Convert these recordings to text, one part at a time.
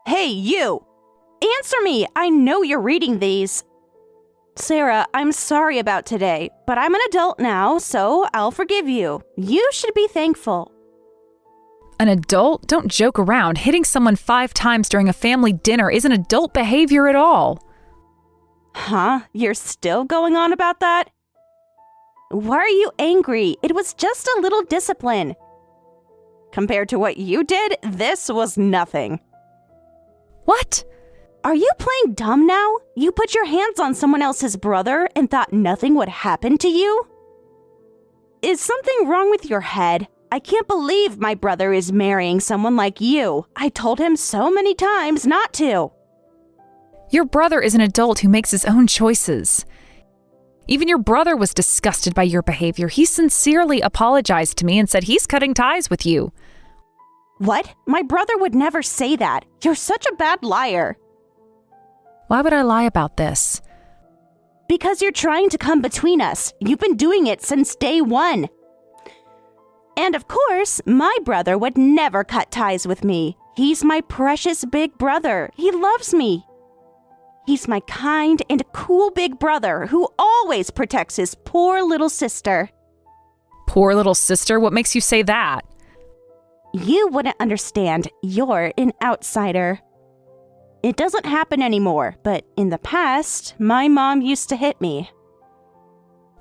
Hey, you! Answer me! I know you're reading these. Sarah, I'm sorry about today, but I'm an adult now, so I'll forgive you. You should be thankful. An adult? Don't joke around. Hitting someone 5 times during a family dinner isn't adult behavior at all. Huh? You're still going on about that? Why are you angry? It was just a little discipline. Compared to what you did, this was nothing. What? Are you playing dumb now? You put your hands on someone else's brother and thought nothing would happen to you? Is something wrong with your head? I can't believe my brother is marrying someone like you. I told him so many times not to. Your brother is an adult who makes his own choices. Even your brother was disgusted by your behavior. He sincerely apologized to me and said he's cutting ties with you. What? My brother would never say that. You're such a bad liar. Why would I lie about this? Because you're trying to come between us. You've been doing it since day one. And of course, my brother would never cut ties with me. He's my precious big brother. He loves me. He's my kind and cool big brother who always protects his poor little sister. Poor little sister? What makes you say that? You wouldn't understand. You're an outsider. It doesn't happen anymore, but in the past, my mom used to hit me.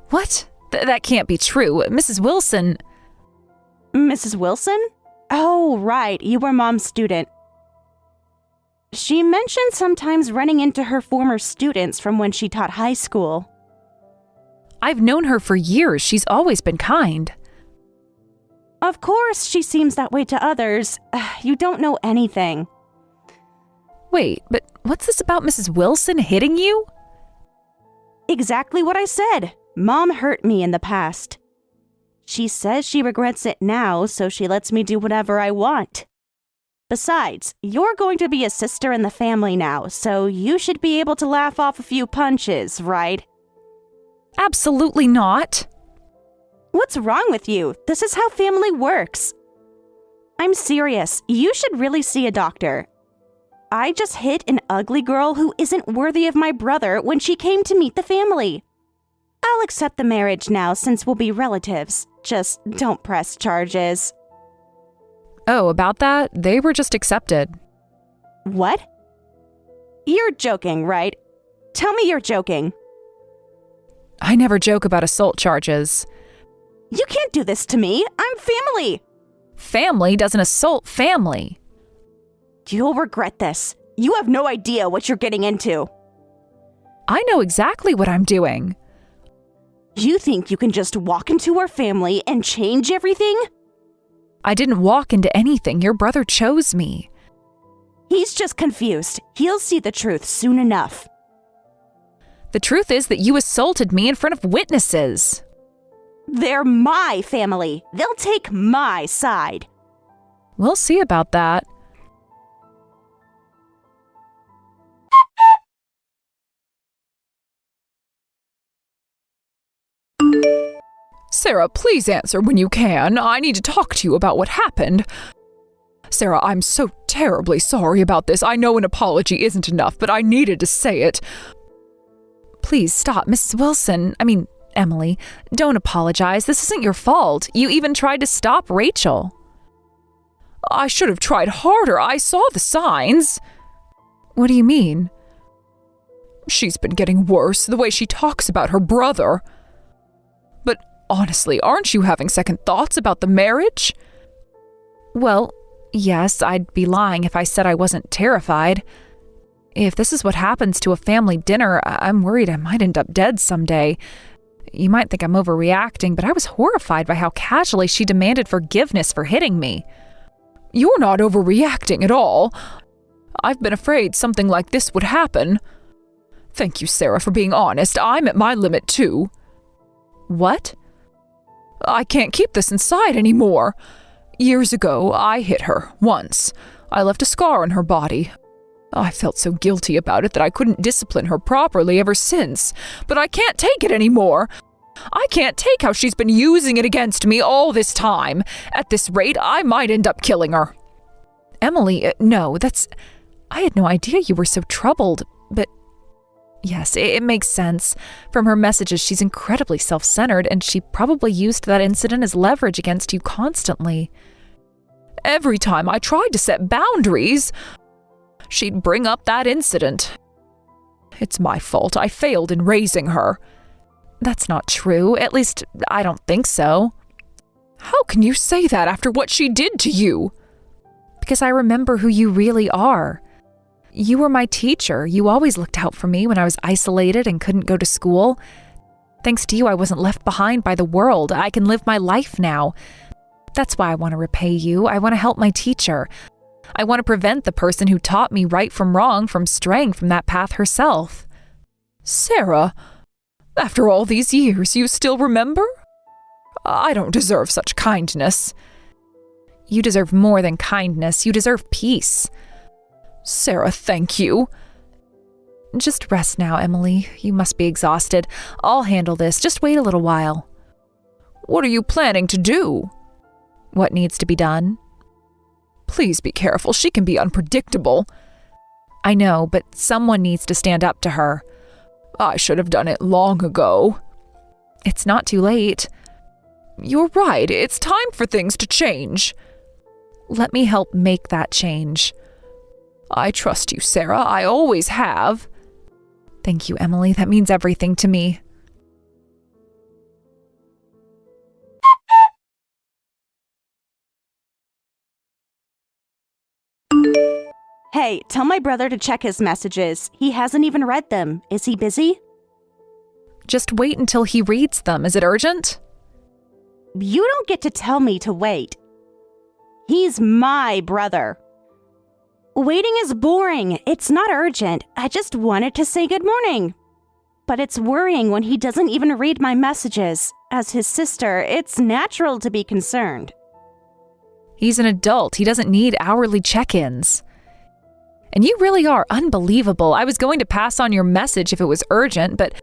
What? That can't be true. Mrs. Wilson... Mrs. Wilson? Oh, right. You were Mom's student. She mentioned sometimes running into her former students from when she taught high school. I've known her for years. She's always been kind. Of course, she seems that way to others. You don't know anything. Wait, but what's this about Mrs. Wilson hitting you? Exactly what I said. Mom hurt me in the past. She says she regrets it now, so she lets me do whatever I want. Besides, you're going to be a sister in the family now, so you should be able to laugh off a few punches, right? Absolutely not. What's wrong with you? This is how family works. I'm serious. You should really see a doctor. I just hit an ugly girl who isn't worthy of my brother when she came to meet the family. I'll accept the marriage now since we'll be relatives. Just don't press charges. Oh, about that? They were just accepted. What? You're joking, right? Tell me you're joking. I never joke about assault charges. You can't do this to me. I'm family. Family doesn't assault family. You'll regret this. You have no idea what you're getting into. I know exactly what I'm doing. You think you can just walk into our family and change everything? I didn't walk into anything. Your brother chose me. He's just confused. He'll see the truth soon enough. The truth is that you assaulted me in front of witnesses. They're my family. They'll take my side. We'll see about that. Sarah, please answer when you can. I need to talk to you about what happened. Sarah, I'm so terribly sorry about this. I know an apology isn't enough, but I needed to say it. Please stop, Mrs. Wilson. Emily, don't apologize. This isn't your fault. You even tried to stop Rachel. I should have tried harder. I saw the signs. What do you mean? She's been getting worse, the way she talks about her brother. But honestly, aren't you having second thoughts about the marriage? Well, yes, I'd be lying if I said I wasn't terrified. If this is what happens to a family dinner, I'm worried I might end up dead someday. You might think I'm overreacting, but I was horrified by how casually she demanded forgiveness for hitting me. You're not overreacting at all. I've been afraid something like this would happen. Thank you, Sarah, for being honest. I'm at my limit, too. What? I can't keep this inside anymore. Years ago, I hit her, once. I left a scar on her body. I felt so guilty about it that I couldn't discipline her properly ever since. But I can't take it anymore. I can't take how she's been using it against me all this time. At this rate, I might end up killing her. Emily, no, that's... I had no idea you were so troubled, but yes, it makes sense. From her messages, she's incredibly self-centered, and she probably used that incident as leverage against you constantly. Every time I tried to set boundaries, she'd bring up that incident. It's my fault. I failed in raising her. That's not true. At least, I don't think so. How can you say that after what she did to you? Because I remember who you really are. You were my teacher. You always looked out for me when I was isolated and couldn't go to school. Thanks to you, I wasn't left behind by the world. I can live my life now. That's why I want to repay you. I want to help my teacher. I want to prevent the person who taught me right from wrong from straying from that path herself. Sarah, after all these years, you still remember? I don't deserve such kindness. You deserve more than kindness. You deserve peace. Sarah, thank you. Just rest now, Emily. You must be exhausted. I'll handle this. Just wait a little while. What are you planning to do? What needs to be done? Please be careful. She can be unpredictable. I know, but someone needs to stand up to her. I should have done it long ago. It's not too late. You're right. It's time for things to change. Let me help make that change. I trust you, Sarah. I always have. Thank you, Emily. That means everything to me. Hey, tell my brother to check his messages. He hasn't even read them. Is he busy? Just wait until he reads them. Is it urgent? You don't get to tell me to wait. He's my brother. Waiting is boring. It's not urgent. I just wanted to say good morning. But it's worrying when he doesn't even read my messages. As his sister, it's natural to be concerned. He's an adult. He doesn't need hourly check-ins. And you really are unbelievable. I was going to pass on your message if it was urgent, but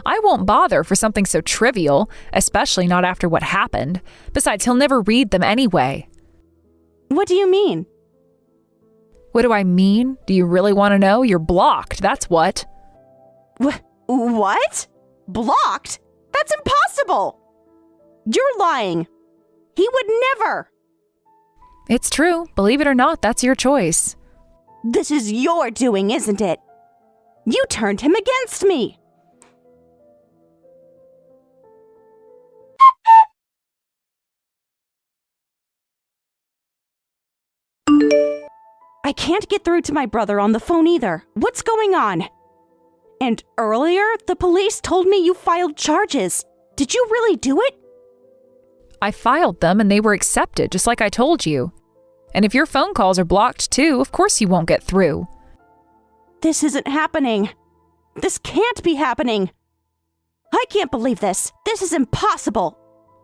I won't bother for something so trivial, especially not after what happened. Besides, he'll never read them anyway. What do you mean? What do I mean? Do you really want to know? You're blocked, that's what. What? Blocked? That's impossible! You're lying. He would never. It's true. Believe it or not, that's your choice. This is your doing, isn't it? You turned him against me. I can't get through to my brother on the phone either. What's going on? And earlier, the police told me you filed charges. Did you really do it? I filed them and they were accepted, just like I told you. And if your phone calls are blocked too, of course you won't get through. This isn't happening. This can't be happening. I can't believe this. This is impossible.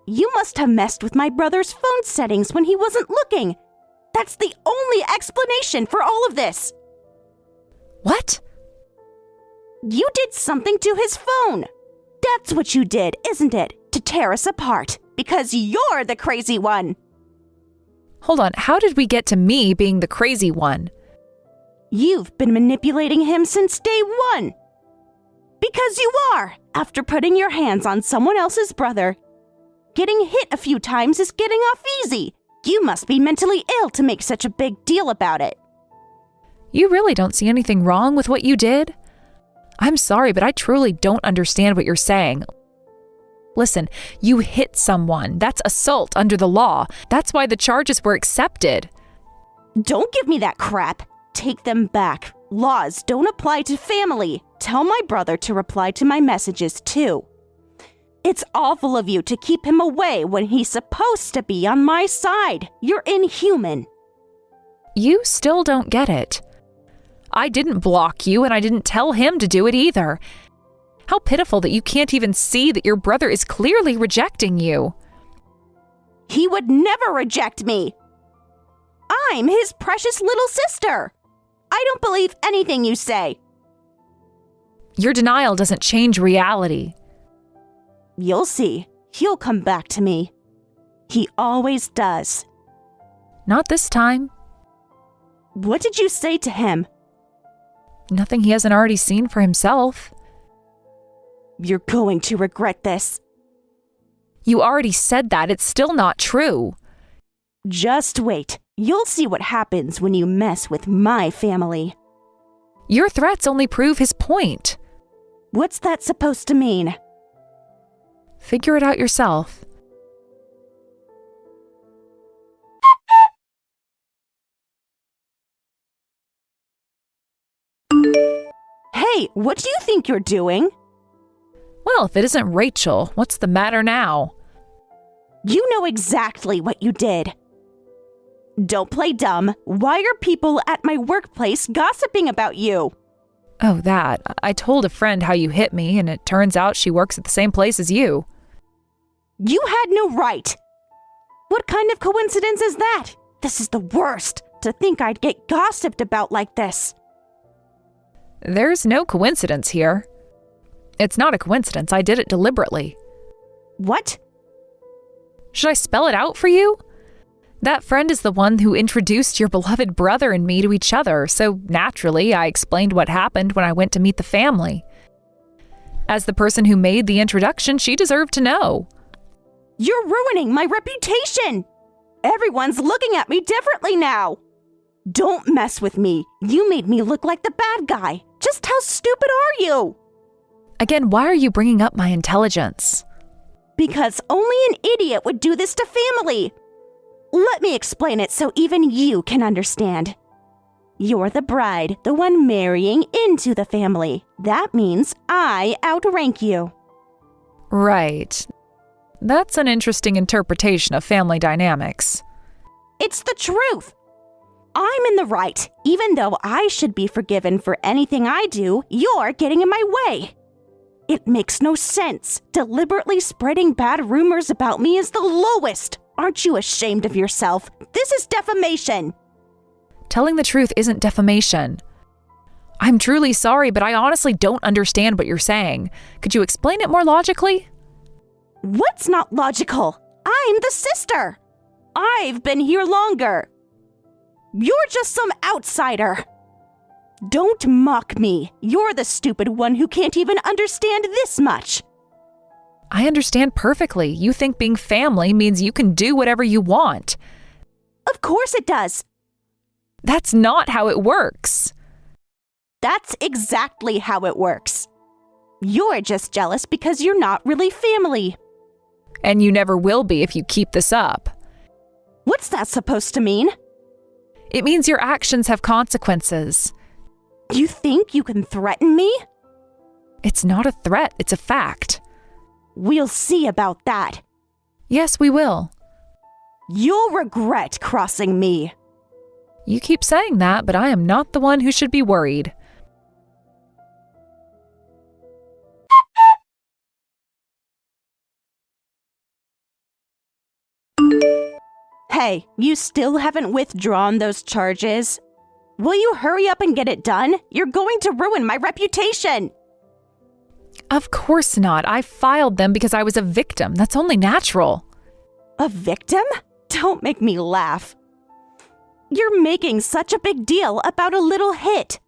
You must have messed with my brother's phone settings when he wasn't looking. That's the only explanation for all of this. What? You did something to his phone. That's what you did, isn't it? To tear us apart. Because you're the crazy one. Hold on, how did we get to me being the crazy one? You've been manipulating him since day one. Because you are, after putting your hands on someone else's brother. Getting hit a few times is getting off easy. You must be mentally ill to make such a big deal about it. You really don't see anything wrong with what you did? I'm sorry, but I truly don't understand what you're saying. Listen, you hit someone. That's assault under the law. That's why the charges were accepted. Don't give me that crap. Take them back. Laws don't apply to family. Tell my brother to reply to my messages too. It's awful of you to keep him away when he's supposed to be on my side. You're inhuman. You still don't get it. I didn't block you and I didn't tell him to do it either. How pitiful that you can't even see that your brother is clearly rejecting you. He would never reject me. I'm his precious little sister. I don't believe anything you say. Your denial doesn't change reality. You'll see. He'll come back to me. He always does. Not this time. What did you say to him? Nothing he hasn't already seen for himself. You're going to regret this. You already said that. It's still not true. Just wait. You'll see what happens when you mess with my family. Your threats only prove his point. What's that supposed to mean? Figure it out yourself. Hey, what do you think you're doing? Well, if it isn't Rachel, what's the matter now? You know exactly what you did. Don't play dumb. Why are people at my workplace gossiping about you? Oh, that. I told a friend how you hit me, and it turns out she works at the same place as you. You had no right. What kind of coincidence is that? This is the worst, to think I'd get gossiped about like this. There's no coincidence here. It's not a coincidence. I did it deliberately. What? Should I spell it out for you? That friend is the one who introduced your beloved brother and me to each other, so naturally I explained what happened when I went to meet the family. As the person who made the introduction, she deserved to know. You're ruining my reputation! Everyone's looking at me differently now! Don't mess with me. You made me look like the bad guy. Just how stupid are you? Again, why are you bringing up my intelligence? Because only an idiot would do this to family. Let me explain it so even you can understand. You're the bride, the one marrying into the family. That means I outrank you. Right. That's an interesting interpretation of family dynamics. It's the truth. I'm in the right. Even though I should be forgiven for anything I do, you're getting in my way. It makes no sense. Deliberately spreading bad rumors about me is the lowest. Aren't you ashamed of yourself? This is defamation. Telling the truth isn't defamation. I'm truly sorry, but I honestly don't understand what you're saying. Could you explain it more logically? What's not logical? I'm the sister. I've been here longer. You're just some outsider. Don't mock me. You're the stupid one who can't even understand this much. I understand perfectly. You think being family means you can do whatever you want. Of course it does. That's not how it works. That's exactly how it works. You're just jealous because you're not really family. And you never will be if you keep this up. What's that supposed to mean? It means your actions have consequences. You think you can threaten me? It's not a threat, it's a fact. We'll see about that. Yes, we will. You'll regret crossing me. You keep saying that, but I am not the one who should be worried. Hey, you still haven't withdrawn those charges? Will you hurry up and get it done? You're going to ruin my reputation. Of course not. I filed them because I was a victim. That's only natural. A victim? Don't make me laugh. You're making such a big deal about a little hit.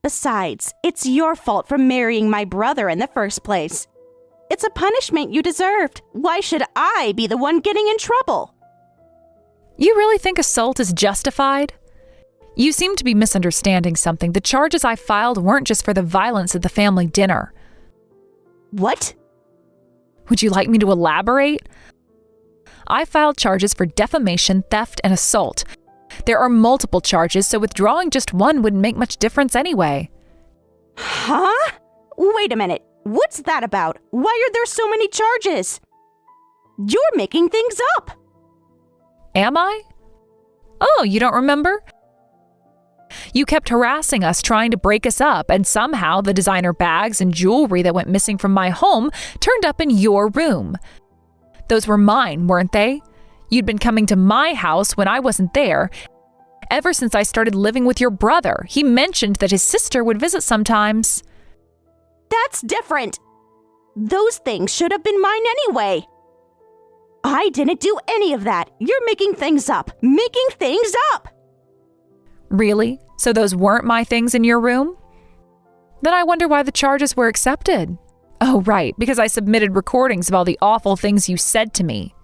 Besides, it's your fault for marrying my brother in the first place. It's a punishment you deserved. Why should I be the one getting in trouble? You really think assault is justified? You seem to be misunderstanding something. The charges I filed weren't just for the violence at the family dinner. What? Would you like me to elaborate? I filed charges for defamation, theft, and assault. There are multiple charges, so withdrawing just one wouldn't make much difference anyway. Huh? Wait a minute. What's that about? Why are there so many charges? You're making things up. Am I? Oh, you don't remember? You kept harassing us, trying to break us up, and somehow the designer bags and jewelry that went missing from my home turned up in your room. Those were mine, weren't they? You'd been coming to my house when I wasn't there. Ever since I started living with your brother, he mentioned that his sister would visit sometimes. That's different. Those things should have been mine anyway. I didn't do any of that. You're making things up. Making things up! Really? So those weren't my things in your room? Then I wonder why the charges were accepted. Oh, right, because I submitted recordings of all the awful things you said to me.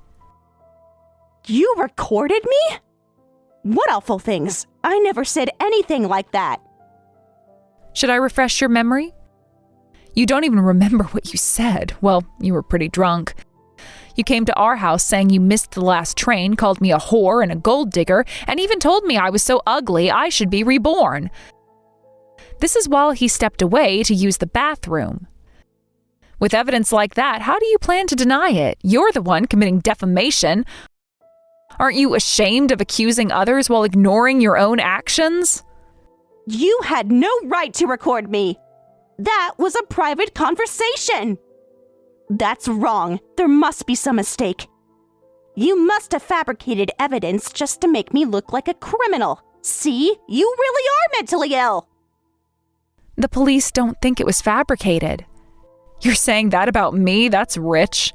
You recorded me? What awful things? I never said anything like that. Should I refresh your memory? You don't even remember what you said. Well, you were pretty drunk. You came to our house saying you missed the last train, called me a whore and a gold digger, and even told me I was so ugly I should be reborn. This is while he stepped away to use the bathroom. With evidence like that, how do you plan to deny it? You're the one committing defamation. Aren't you ashamed of accusing others while ignoring your own actions? You had no right to record me. That was a private conversation. That's wrong. There must be some mistake. You must have fabricated evidence just to make me look like a criminal. See, you really are mentally ill. The police don't think it was fabricated. You're saying that about me? That's rich.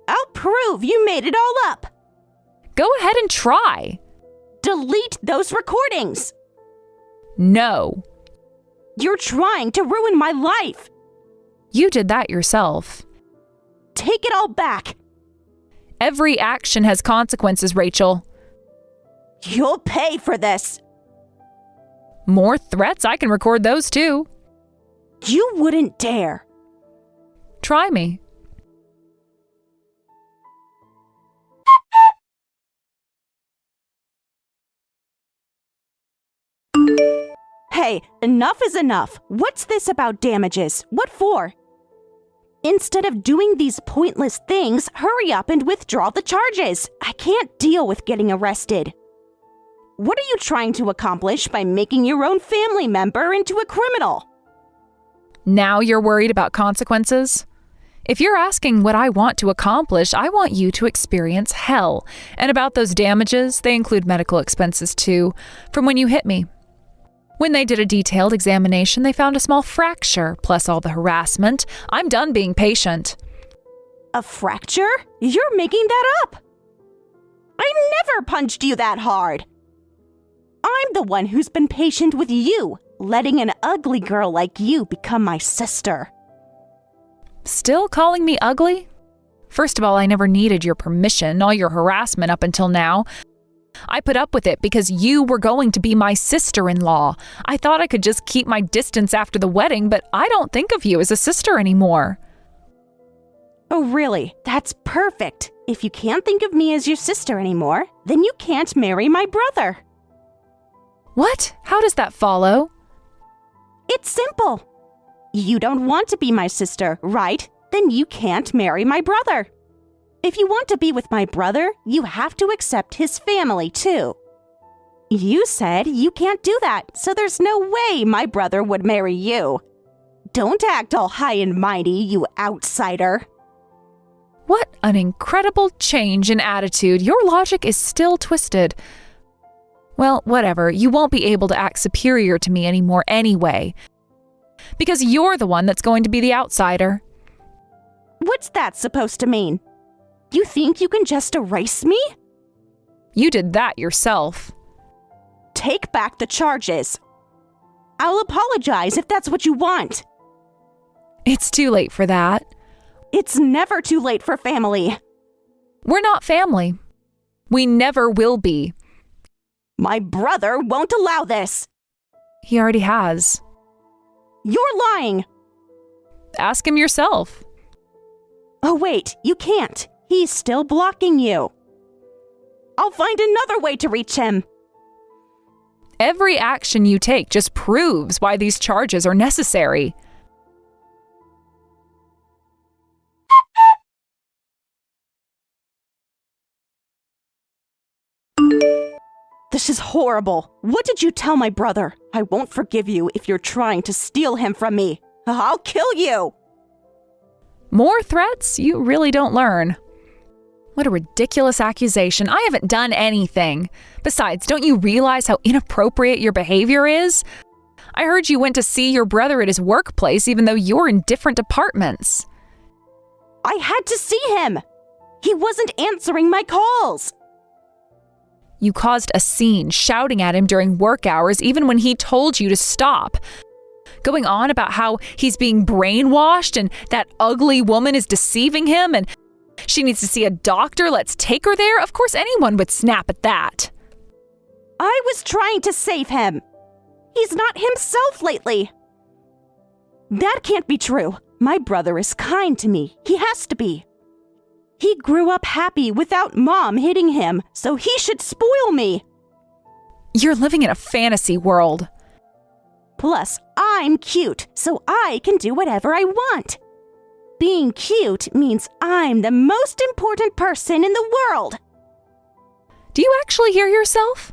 I'll prove you made it all up. Go ahead and try. Delete those recordings. No. You're trying to ruin my life. You did that yourself. Take it all back. Every action has consequences, Rachel. You'll pay for this. More threats? I can record those too. You wouldn't dare. Try me. Hey, enough is enough. What's this about damages? What for? Instead of doing these pointless things, hurry up and withdraw the charges. I can't deal with getting arrested. What are you trying to accomplish by making your own family member into a criminal? Now you're worried about consequences? If you're asking what I want to accomplish, I want you to experience hell. And about those damages, they include medical expenses too, from when you hit me. When they did a detailed examination, they found a small fracture, plus all the harassment. I'm done being patient. A fracture? You're making that up. I never punched you that hard. I'm the one who's been patient with you, letting an ugly girl like you become my sister. Still calling me ugly? First of all, I never needed your permission, all your harassment up until now. I put up with it because you were going to be my sister-in-law. I thought I could just keep my distance after the wedding, but I don't think of you as a sister anymore. Oh, really? That's perfect. If you can't think of me as your sister anymore, then you can't marry my brother. What? How does that follow? It's simple. You don't want to be my sister, right? Then you can't marry my brother. If you want to be with my brother, you have to accept his family, too. You said you can't do that, so there's no way my brother would marry you. Don't act all high and mighty, you outsider. What an incredible change in attitude. Your logic is still twisted. Well, whatever. You won't be able to act superior to me anymore anyway. Because you're the one that's going to be the outsider. What's that supposed to mean? You think you can just erase me? You did that yourself. Take back the charges. I'll apologize if that's what you want. It's too late for that. It's never too late for family. We're not family. We never will be. My brother won't allow this. He already has. You're lying. Ask him yourself. Oh, wait, you can't. He's still blocking you. I'll find another way to reach him. Every action you take just proves why these charges are necessary. This is horrible. What did you tell my brother? I won't forgive you if you're trying to steal him from me. I'll kill you. More threats? You really don't learn. What a ridiculous accusation. I haven't done anything. Besides, don't you realize how inappropriate your behavior is? I heard you went to see your brother at his workplace even though you're in different departments. I had to see him. He wasn't answering my calls. You caused a scene, shouting at him during work hours even when he told you to stop. Going on about how he's being brainwashed and that ugly woman is deceiving him and she needs to see a doctor, let's take her there. Of course anyone would snap at that. I was trying to save him. He's not himself lately. That can't be true. My brother is kind to me. He has to be. He grew up happy without Mom hitting him, so he should spoil me. You're living in a fantasy world. Plus, I'm cute, so I can do whatever I want. Being cute means I'm the most important person in the world. Do you actually hear yourself?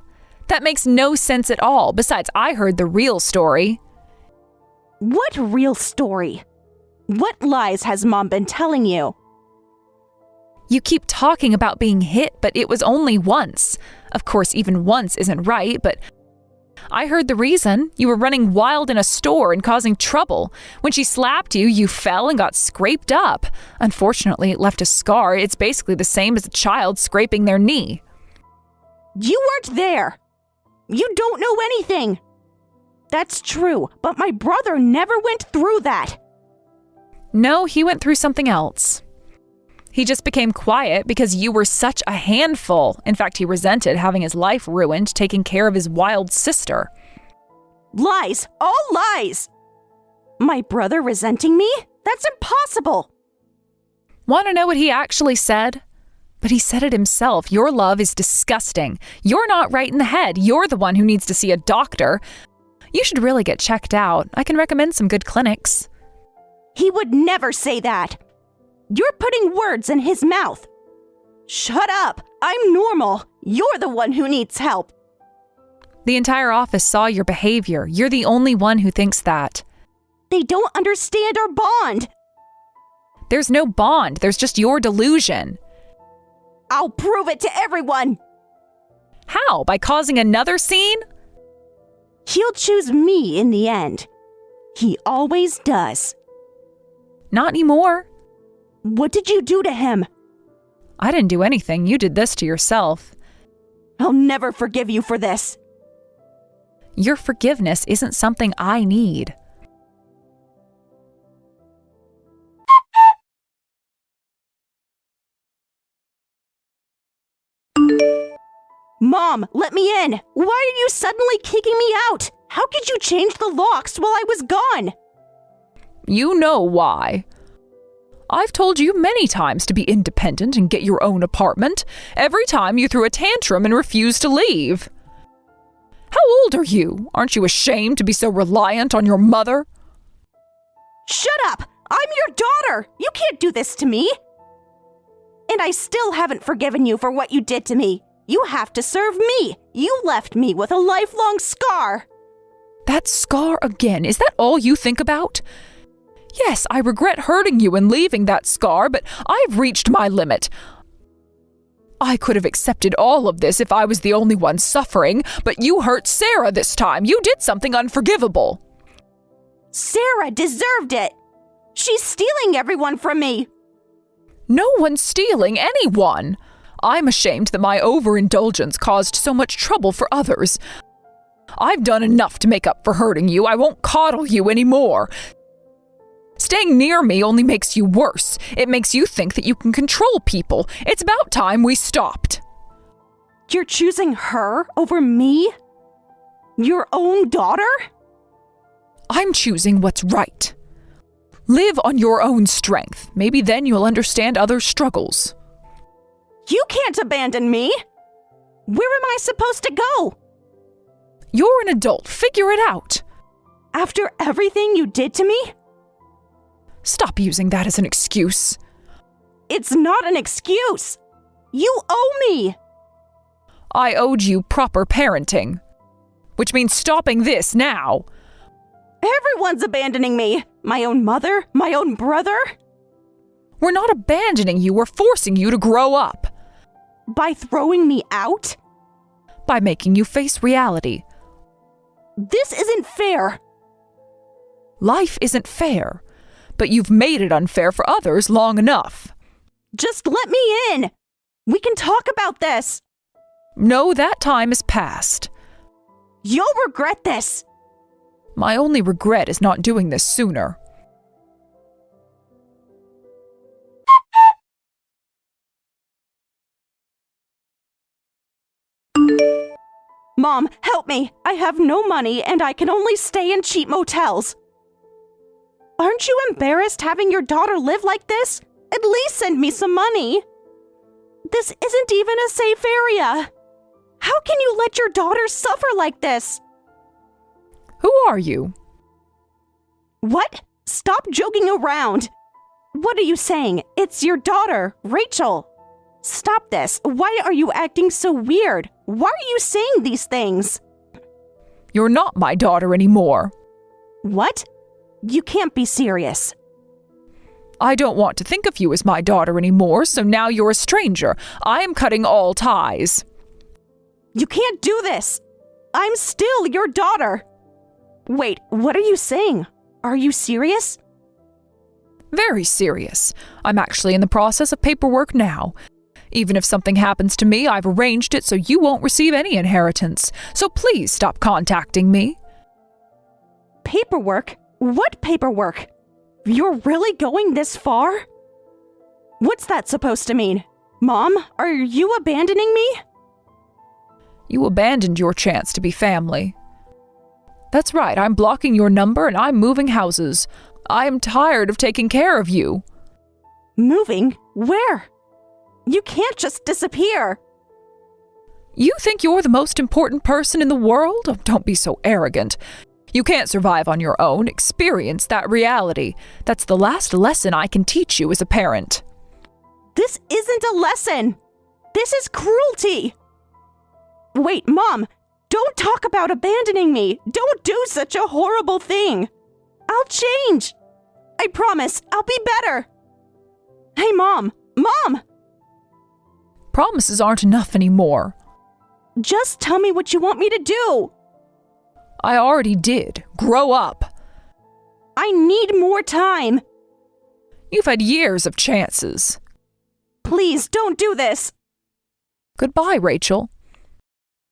That makes no sense at all. Besides, I heard the real story. What real story? What lies has Mom been telling you? You keep talking about being hit, but it was only once. Of course, even once isn't right, but I heard the reason. You were running wild in a store and causing trouble. When she slapped you, you fell and got scraped up. Unfortunately, it left a scar. It's basically the same as a child scraping their knee. You weren't there. You don't know anything. That's true, but my brother never went through that. No, he went through something else. He just became quiet because you were such a handful. In fact, he resented having his life ruined taking care of his wild sister. Lies! All lies! My brother resenting me? That's impossible! Want to know what he actually said? But he said it himself. Your love is disgusting. You're not right in the head. You're the one who needs to see a doctor. You should really get checked out. I can recommend some good clinics. He would never say that. You're putting words in his mouth. Shut up! I'm normal. You're the one who needs help. The entire office saw your behavior. You're the only one who thinks that. They don't understand our bond. There's no bond. There's just your delusion. I'll prove it to everyone. How? By causing another scene? He'll choose me in the end. He always does. Not anymore. What did you do to him? I didn't do anything. You did this to yourself. I'll never forgive you for this. Your forgiveness isn't something I need. Mom, let me in! Why are you suddenly kicking me out? How could you change the locks while I was gone? You know why. I've told you many times to be independent and get your own apartment. Every time you threw a tantrum and refused to leave. How old are you? Aren't you ashamed to be so reliant on your mother? Shut up! I'm your daughter! You can't do this to me! And I still haven't forgiven you for what you did to me. You have to serve me. You left me with a lifelong scar. That scar again, is that all you think about? Yes, I regret hurting you and leaving that scar, but I've reached my limit. I could have accepted all of this if I was the only one suffering, but you hurt Sarah this time. You did something unforgivable. Sarah deserved it. She's stealing everyone from me. No one's stealing anyone. I'm ashamed that my overindulgence caused so much trouble for others. I've done enough to make up for hurting you. I won't coddle you anymore. Staying near me only makes you worse. It makes you think that you can control people. It's about time we stopped. You're choosing her over me? Your own daughter? I'm choosing what's right. Live on your own strength. Maybe then you'll understand others' struggles. You can't abandon me. Where am I supposed to go? You're an adult. Figure it out. After everything you did to me? Stop using that as an excuse. It's not an excuse. You owe me. I owed you proper parenting, which means stopping this now. Everyone's abandoning me. My own mother, my own brother. We're not abandoning you. We're forcing you to grow up. By throwing me out? By making you face reality. This isn't fair. Life isn't fair, but you've made it unfair for others long enough. Just let me in. We can talk about this. No, that time is past. You'll regret this. My only regret is not doing this sooner. Mom, help me. I have no money and I can only stay in cheap motels. Aren't you embarrassed having your daughter live like this? At least send me some money. This isn't even a safe area. How can you let your daughter suffer like this? Who are you? What? Stop joking around. What are you saying? It's your daughter, Rachel. Stop this. Why are you acting so weird? Why are you saying these things? You're not my daughter anymore. What? You can't be serious. I don't want to think of you as my daughter anymore, so now you're a stranger. I am cutting all ties. You can't do this. I'm still your daughter. Wait, what are you saying? Are you serious? Very serious. I'm actually in the process of paperwork now. Even if something happens to me, I've arranged it so you won't receive any inheritance. So please stop contacting me. Paperwork? What paperwork? You're really going this far? What's that supposed to mean? Mom, are you abandoning me? You abandoned your chance to be family. That's right, I'm blocking your number and I'm moving houses. I am tired of taking care of you. Moving? Where? You can't just disappear. You think you're the most important person in the world? Oh, don't be so arrogant. You can't survive on your own. Experience that reality. That's the last lesson I can teach you as a parent. This isn't a lesson. This is cruelty. Wait, Mom, don't talk about abandoning me. Don't do such a horrible thing. I'll change. I promise, I'll be better. Hey, Mom! Mom! Promises aren't enough anymore. Just tell me what you want me to do. I already did. Grow up. I need more time. You've had years of chances. Please don't do this. Goodbye, Rachel.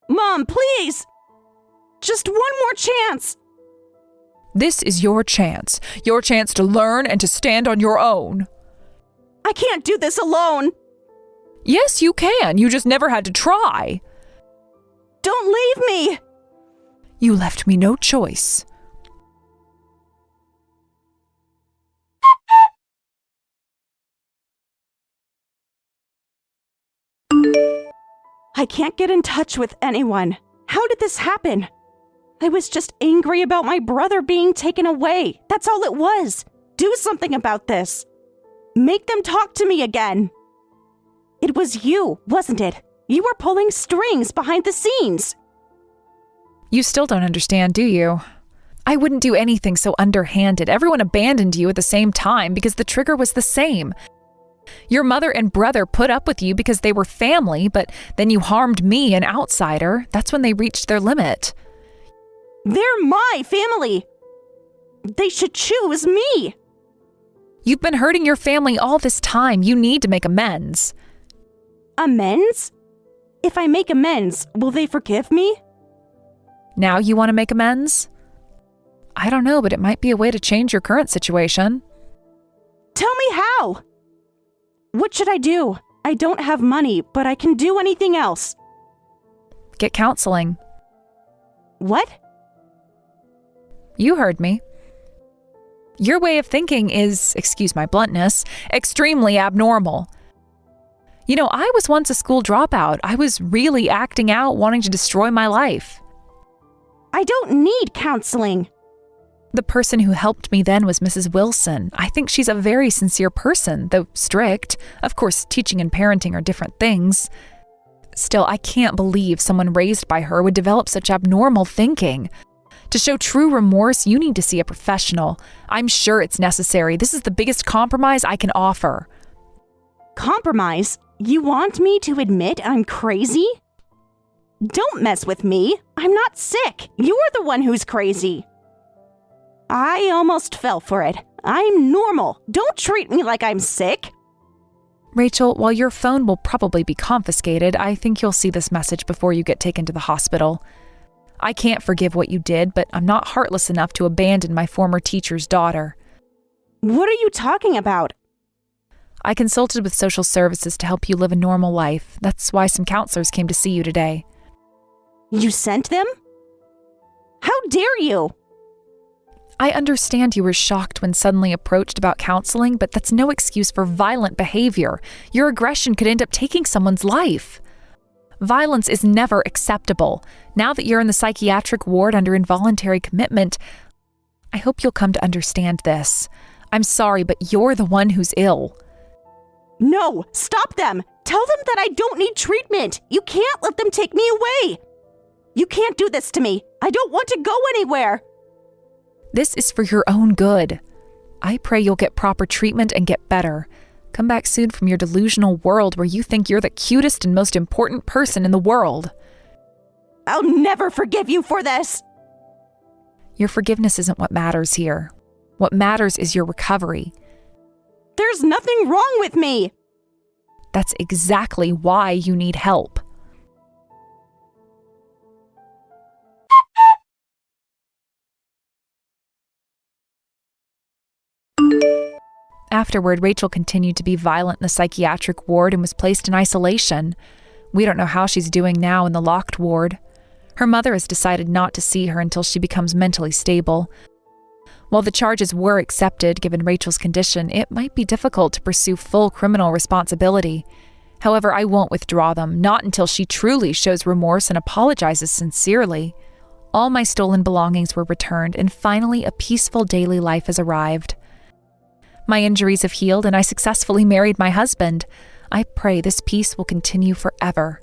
Mom, please! Just one more chance. This is your chance. Your chance to learn and to stand on your own. I can't do this alone. Yes, you can. You just never had to try. Don't leave me. You left me no choice. I can't get in touch with anyone. How did this happen? I was just angry about my brother being taken away. That's all it was. Do something about this. Make them talk to me again. It was you, wasn't it? You were pulling strings behind the scenes. You still don't understand, do you? I wouldn't do anything so underhanded. Everyone abandoned you at the same time because the trigger was the same. Your mother and brother put up with you because they were family, but then you harmed me, an outsider. That's when they reached their limit. They're my family. They should choose me. You've been hurting your family all this time. You need to make amends. Amends? If I make amends, will they forgive me? Now you want to make amends? I don't know, but it might be a way to change your current situation. Tell me how. What should I do? I don't have money, but I can do anything else. Get counseling. What? You heard me. Your way of thinking is, excuse my bluntness, extremely abnormal. You know, I was once a school dropout. I was really acting out, wanting to destroy my life. I don't need counseling. The person who helped me then was Mrs. Wilson. I think she's a very sincere person, though strict. Of course, teaching and parenting are different things. Still, I can't believe someone raised by her would develop such abnormal thinking. To show true remorse, you need to see a professional. I'm sure it's necessary. This is the biggest compromise I can offer. Compromise? You want me to admit I'm crazy? Don't mess with me. I'm not sick. You're the one who's crazy. I almost fell for it. I'm normal. Don't treat me like I'm sick. Rachel, while your phone will probably be confiscated, I think you'll see this message before you get taken to the hospital. I can't forgive what you did, but I'm not heartless enough to abandon my former teacher's daughter. What are you talking about? I consulted with social services to help you live a normal life. That's why some counselors came to see you today. You sent them? How dare you? I understand you were shocked when suddenly approached about counseling, but that's no excuse for violent behavior. Your aggression could end up taking someone's life. Violence is never acceptable. Now that you're in the psychiatric ward under involuntary commitment, I hope you'll come to understand this. I'm sorry, but you're the one who's ill. No, stop them. Tell them that I don't need treatment. You can't let them take me away. You can't do this to me. I don't want to go anywhere. This is for your own good. I pray you'll get proper treatment and get better. Come back soon from your delusional world where you think you're the cutest and most important person in the world. I'll never forgive you for this. Your forgiveness isn't what matters here. What matters is your recovery. There's nothing wrong with me. That's exactly why you need help. Afterward, Rachel continued to be violent in the psychiatric ward and was placed in isolation. We don't know how she's doing now in the locked ward. Her mother has decided not to see her until she becomes mentally stable. While the charges were accepted, given Rachel's condition, it might be difficult to pursue full criminal responsibility. However, I won't withdraw them, not until she truly shows remorse and apologizes sincerely. All my stolen belongings were returned, and finally a peaceful daily life has arrived. My injuries have healed, and I successfully married my husband. I pray this peace will continue forever.